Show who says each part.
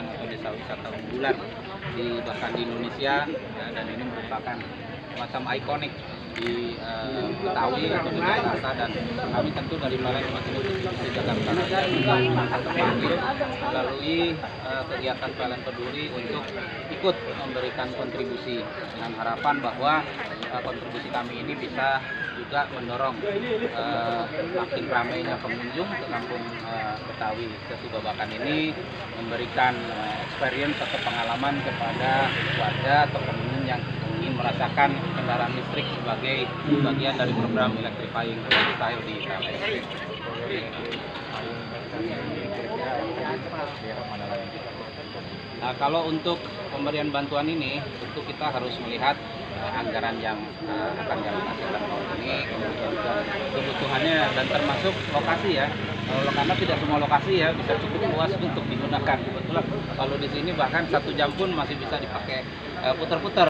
Speaker 1: merupakan desa wisata unggulan bahkan di Indonesia, ya, dan ini merupakan macam ikonik di Betawi atau di Jakarta, dan kami tentu dari Balai Konservasi Provinsi Jakarta akan terpanggil melalui kegiatan PLN Peduli untuk ikut memberikan kontribusi dengan harapan bahwa kontribusi kami ini bisa juga mendorong makin ramainya pengunjung ke kampung Betawi. Sesi Babakan ini memberikan experience atau pengalaman kepada warga atau pengunjung yang ingin merasakan kendaraan listrik sebagai bagian dari program electrifying lifestyle di PLN. Nah, kalau untuk pemberian bantuan ini, tentu kita harus melihat anggaran yang akan kami hasilkan tahun ini, kemudian juga kebutuhannya dan termasuk lokasi ya. Karena tidak semua lokasi ya bisa cukup luas untuk digunakan. Kebetulan kalau di sini bahkan 1 jam pun masih bisa dipakai putar-putar.